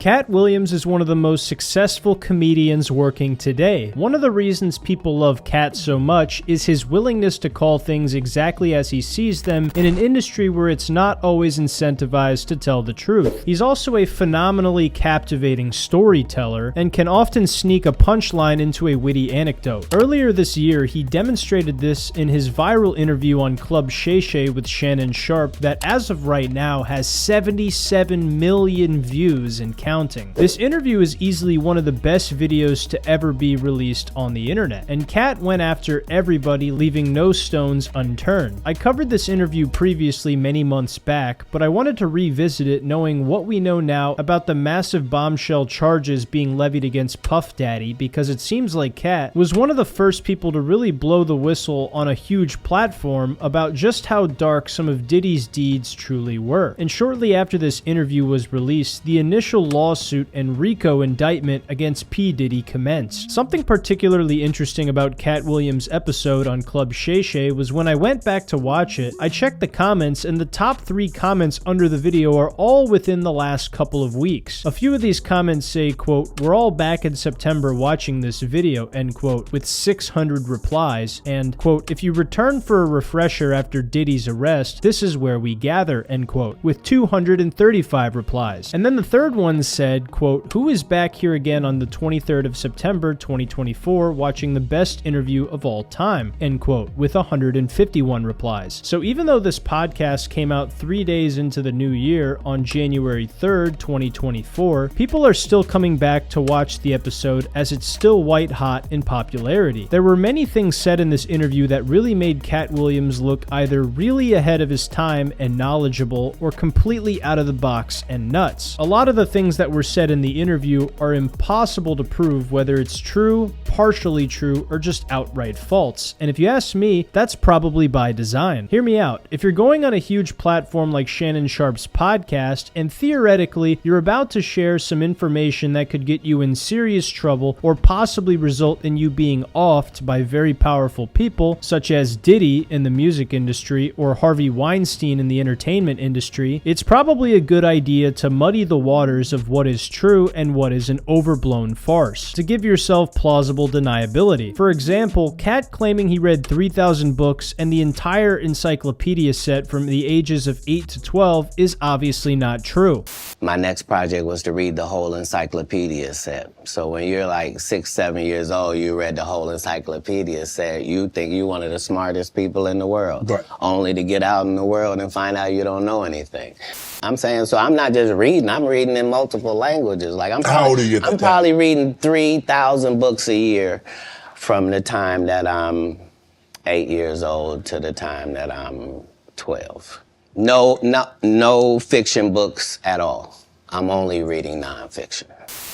Katt Williams is one of the most successful comedians working today. One of the reasons people love Katt so much is his willingness to call things exactly as he sees them in an industry where it's not always incentivized to tell the truth. He's also a phenomenally captivating storyteller and can often sneak a punchline into a witty anecdote. Earlier this year, he demonstrated this in his viral interview on Club Shay Shay with Shannon Sharpe that as of right now has 77 million views and counting. This interview is easily one of the best videos to ever be released on the internet, and Katt went after everybody, leaving no stones unturned. I covered this interview previously many months back, but I wanted to revisit it knowing what we know now about the massive bombshell charges being levied against Puff Daddy, because it seems like Katt was one of the first people to really blow the whistle on a huge platform about just how dark some of Diddy's deeds truly were. And shortly after this interview was released, the initial lawsuit and RICO indictment against P. Diddy commenced. Something particularly interesting about Katt Williams' episode on Club Shay Shay was when I went back to watch it, I checked the comments, and the top 3 comments under the video are all within the last couple of weeks. A few of these comments say, quote, "We're all back in September watching this video," end quote, with 600 replies, and, quote, "If you return for a refresher after Diddy's arrest, this is where we gather," end quote, with 235 replies. And then the third one said, quote, "Who is back here again on the 23rd of September 2024 watching the best interview of all time," end quote, with 151 replies. So even though this podcast came out 3 days into the new year on January 3rd, 2024, people are still coming back to watch the episode as it's still white hot in popularity. There were many things said in this interview that really made Katt Williams look either really ahead of his time and knowledgeable or completely out of the box and nuts. A lot of the things that were said in the interview are impossible to prove whether it's true, partially true, or just outright false. And if you ask me, that's probably by design. Hear me out. If you're going on a huge platform like Shannon Sharpe's podcast, and theoretically you're about to share some information that could get you in serious trouble or possibly result in you being offed by very powerful people, such as Diddy in the music industry or Harvey Weinstein in the entertainment industry, it's probably a good idea to muddy the waters of what is true and what is an overblown farce, to give yourself plausible deniability. For example, Katt claiming he read 3,000 books and the entire encyclopedia set from the ages of 8 to 12 is obviously not true. My next project was to read the whole encyclopedia set. So when you're like 6, 7 years old, you read the whole encyclopedia set, you think you're one of the smartest people in the world, right, only to get out in the world and find out you don't know anything. I'm saying, so I'm not just reading, I'm reading in multiple languages. Like How old are you at I'm that probably time? reading 3,000 books a year from the time that I'm 8 years old to the time that I'm 12. No fiction books at all. I'm only reading nonfiction.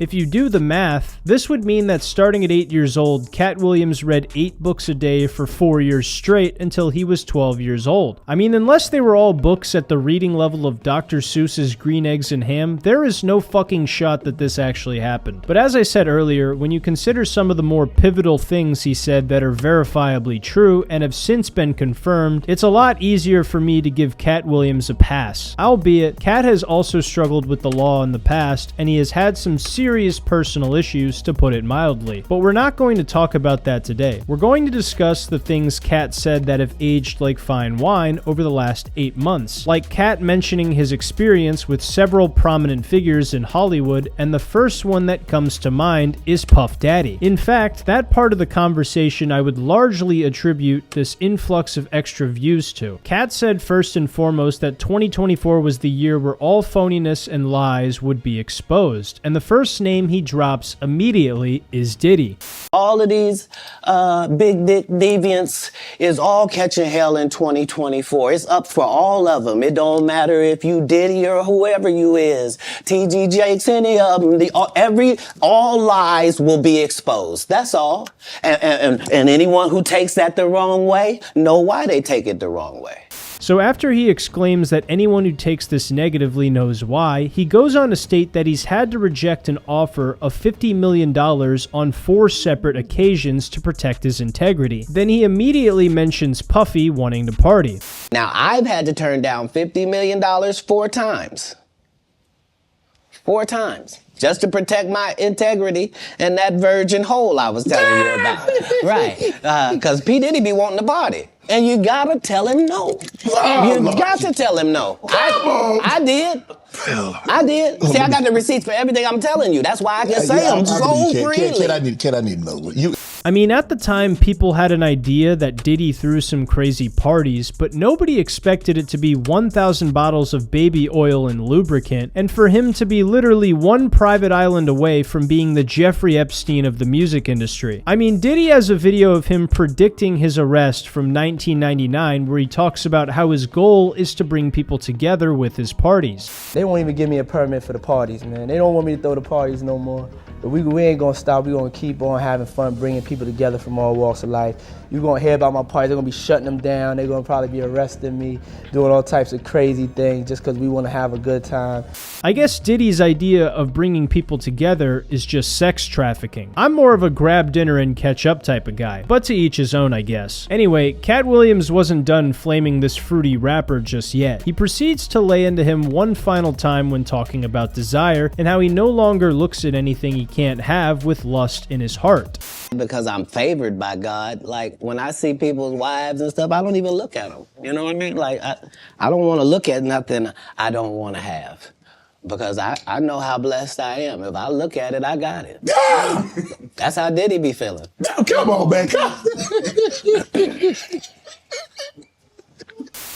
If you do the math, this would mean that starting at 8 years old, Katt Williams read 8 books a day for 4 years straight until he was 12 years old. I mean, unless they were all books at the reading level of Dr. Seuss's Green Eggs and Ham, there is no fucking shot that this actually happened. But as I said earlier, when you consider some of the more pivotal things he said that are verifiably true and have since been confirmed, it's a lot easier for me to give Katt Williams a pass. Albeit, Katt has also struggled with the law in the past, and he has had some serious personal issues, to put it mildly. But we're not going to talk about that today. We're going to discuss the things Katt said that have aged like fine wine over the last 8 months, like Katt mentioning his experience with several prominent figures in Hollywood, and the first one that comes to mind is Puff Daddy. In fact, that part of the conversation I would largely attribute this influx of extra views to. Katt said first and foremost that 2024 was the year where all phoniness and lies would be exposed, and the first name he drops immediately is Diddy. All of these big dick deviants is all catching hell in 2024. It's up for all of them. It don't matter if you Diddy or whoever you is. TG Jakes, any of them. All lies will be exposed. That's all. And anyone who takes that the wrong way, know why they take it the wrong way. So after he exclaims that anyone who takes this negatively knows why, he goes on to state that he's had to reject an offer of $50 million on 4 separate occasions to protect his integrity. Then he immediately mentions Puffy wanting to party. Now, I've had to turn down $50 million 4 times. 4 times. Just to protect my integrity and that virgin hole I was telling you about. Right. Because P. Diddy be wanting to party. And you gotta tell him no. You got to tell him no. I did. I did. See, I got the receipts for everything I'm telling you. That's why I can say them so freely. Kid, I need to know. I mean, at the time, people had an idea that Diddy threw some crazy parties, but nobody expected it to be 1,000 bottles of baby oil and lubricant, and for him to be literally one private island away from being the Jeffrey Epstein of the music industry. I mean, Diddy has a video of him predicting his arrest from 1999 where he talks about how his goal is to bring people together with his parties. They won't even give me a permit for the parties, man. They don't want me to throw the parties no more. But we ain't gonna stop. We gonna keep on having fun, bringing people together from all walks of life. You're gonna hear about my parties. They're gonna be shutting them down. They're gonna probably be arresting me, doing all types of crazy things just because we wanna have a good time. I guess Diddy's idea of bringing people together is just sex trafficking. I'm more of a grab dinner and catch up type of guy, but to each his own, I guess. Anyway, Katt Williams wasn't done flaming this fruity rapper just yet. He proceeds to lay into him one final time when talking about desire and how he no longer looks at anything he can't have with lust in his heart. Because I'm favored by God. Like, when I see people's wives and stuff, I don't even look at them. You know what I mean? Like, I don't want to look at nothing I don't want to have. Because I know how blessed I am. If I look at it, I got it. Yeah. That's how Diddy be feeling. No, come on, man.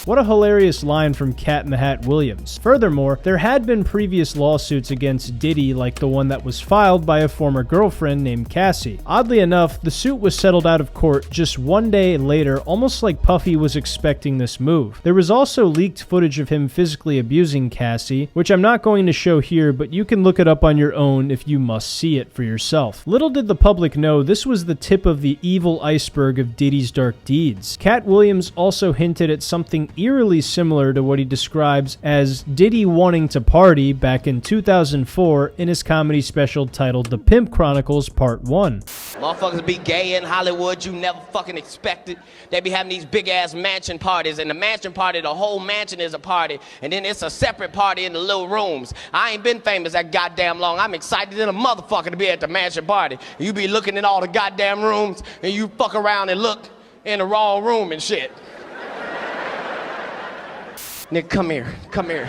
What a hilarious line from Cat in the Hat Williams. Furthermore, there had been previous lawsuits against Diddy like the one that was filed by a former girlfriend named Cassie. Oddly enough, the suit was settled out of court just one day later, almost like Puffy was expecting this move. There was also leaked footage of him physically abusing Cassie, which I'm not going to show here, but you can look it up on your own if you must see it for yourself. Little did the public know this was the tip of the evil iceberg of Diddy's dark deeds. Katt Williams also hinted at something eerily similar to what he describes as Diddy wanting to party back in 2004 in his comedy special titled The Pimp Chronicles Part 1. Motherfuckers be gay in Hollywood, you never fucking expected. They be having these big ass mansion parties, and the mansion party, the whole mansion is a party, and then it's a separate party in the little rooms. I ain't been famous that goddamn long. I'm excited than a motherfucker to be at the mansion party. You be looking in all the goddamn rooms, and you fuck around and look in the wrong room and shit. Nigga, come here, come here.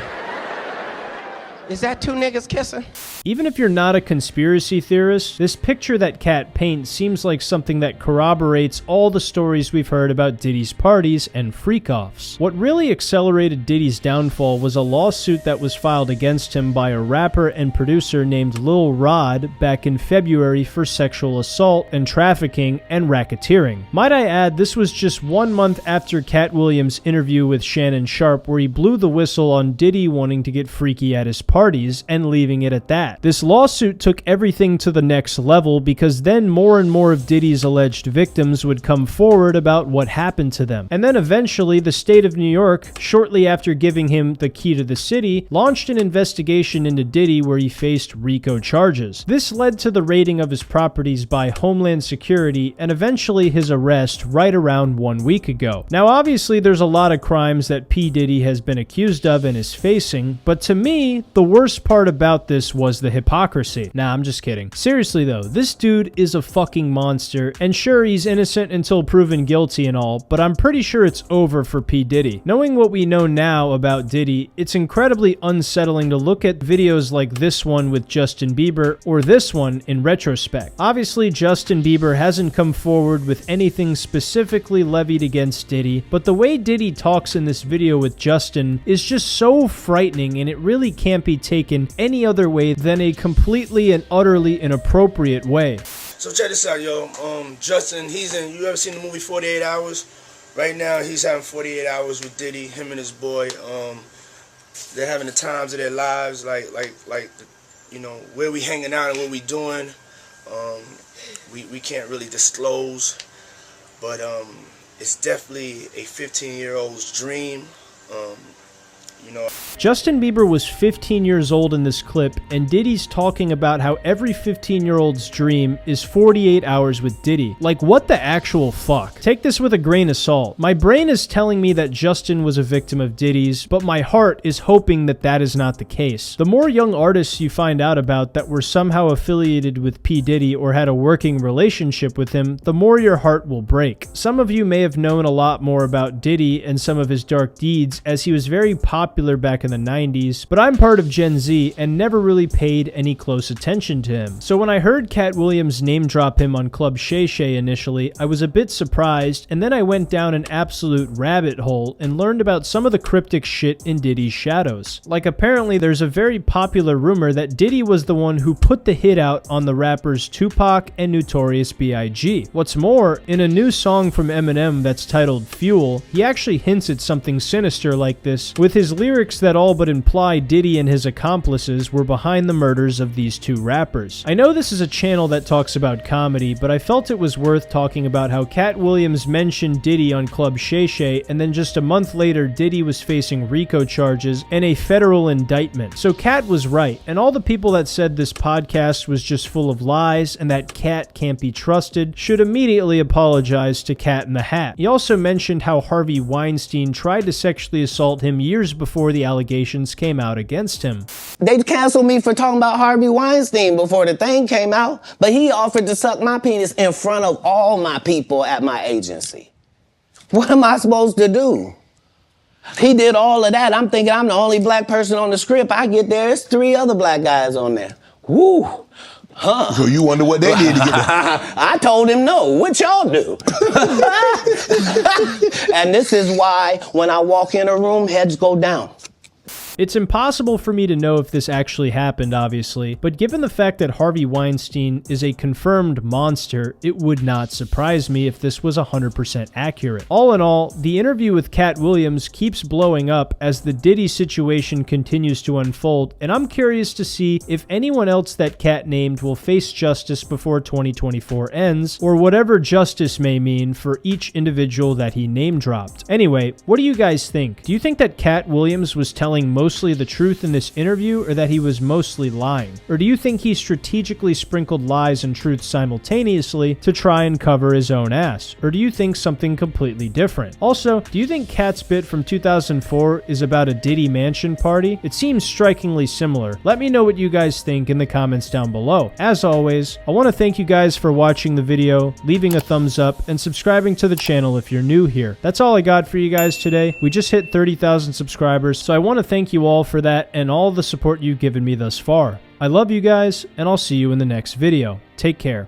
Is that 2 niggas kissing? Even if you're not a conspiracy theorist, this picture that Katt paints seems like something that corroborates all the stories we've heard about Diddy's parties and freak-offs. What really accelerated Diddy's downfall was a lawsuit that was filed against him by a rapper and producer named Lil Rod back in February for sexual assault and trafficking and racketeering. Might I add, this was just 1 month after Katt Williams' interview with Shannon Sharpe, where he blew the whistle on Diddy wanting to get freaky at his parties and leaving it at that. This lawsuit took everything to the next level because then more and more of Diddy's alleged victims would come forward about what happened to them. And then eventually the state of New York, shortly after giving him the key to the city, launched an investigation into Diddy where he faced RICO charges. This led to the raiding of his properties by Homeland Security and eventually his arrest right around 1 week ago. Now obviously there's a lot of crimes that P. Diddy has been accused of and is facing, but to me, the worst part about this was the hypocrisy. Nah, I'm just kidding. Seriously though, this dude is a fucking monster, and sure, he's innocent until proven guilty and all, but I'm pretty sure it's over for P. Diddy. Knowing what we know now about Diddy, it's incredibly unsettling to look at videos like this one with Justin Bieber, or this one in retrospect. Obviously, Justin Bieber hasn't come forward with anything specifically levied against Diddy, but the way Diddy talks in this video with Justin is just so frightening, and it really can't be taken any other way than a completely and utterly inappropriate way. So check this out, yo. Justin, you ever seen the movie 48 Hours? Right now, he's having 48 hours with Diddy, him and his boy. They're having the times of their lives, like, you know, where we hanging out and what we doing. We can't really disclose, but it's definitely a 15-year-old's dream, you know. Justin Bieber was 15 years old in this clip, and Diddy's talking about how every 15-year-old's dream is 48 hours with Diddy. Like, what the actual fuck? Take this with a grain of salt. My brain is telling me that Justin was a victim of Diddy's, but my heart is hoping that that is not the case. The more young artists you find out about that were somehow affiliated with P. Diddy or had a working relationship with him, the more your heart will break. Some of you may have known a lot more about Diddy and some of his dark deeds, as he was very popular back in the 90s, but I'm part of Gen Z and never really paid any close attention to him. So when I heard Katt Williams name drop him on Club Shay Shay initially, I was a bit surprised, and then I went down an absolute rabbit hole and learned about some of the cryptic shit in Diddy's shadows. Like, apparently there's a very popular rumor that Diddy was the one who put the hit out on the rappers Tupac and Notorious B.I.G. What's more, in a new song from Eminem that's titled Fuel, he actually hints at something sinister like this, with his lyrics that all but imply Diddy and his accomplices were behind the murders of these two rappers. I know this is a channel that talks about comedy, but I felt it was worth talking about how Katt Williams mentioned Diddy on Club Shay Shay, and then just a month later Diddy was facing RICO charges and a federal indictment. So Katt was right, and all the people that said this podcast was just full of lies and that Katt can't be trusted should immediately apologize to Cat in the Hat. He also mentioned how Harvey Weinstein tried to sexually assault him years before the allegations came out against him. They canceled me for talking about Harvey Weinstein before the thing came out, but he offered to suck my penis in front of all my people at my agency. What am I supposed to do? He did all of that. I'm thinking I'm the only black person on the script. I get there, there's 3 other black guys on there. Woo! Huh. So you wonder what they did to get there. I told him no. What y'all do? And this is why when I walk in a room, heads go down. It's impossible for me to know if this actually happened, obviously, but given the fact that Harvey Weinstein is a confirmed monster, it would not surprise me if this was 100% accurate. All in all, the interview with Katt Williams keeps blowing up as the Diddy situation continues to unfold, and I'm curious to see if anyone else that Katt named will face justice before 2024 ends, or whatever justice may mean for each individual that he name-dropped. Anyway, what do you guys think? Do you think that Katt Williams was telling mostly the truth in this interview, or that he was mostly lying? Or do you think he strategically sprinkled lies and truth simultaneously to try and cover his own ass? Or do you think something completely different? Also, do you think Katt's bit from 2004 is about a Diddy mansion party? It seems strikingly similar. Let me know what you guys think in the comments down below. As always, I want to thank you guys for watching the video, leaving a thumbs up, and subscribing to the channel if you're new here. That's all I got for you guys today. We just hit 30,000 subscribers, so I want to thank you all for that and all the support you've given me thus far. I love you guys, and I'll see you in the next video. Take care.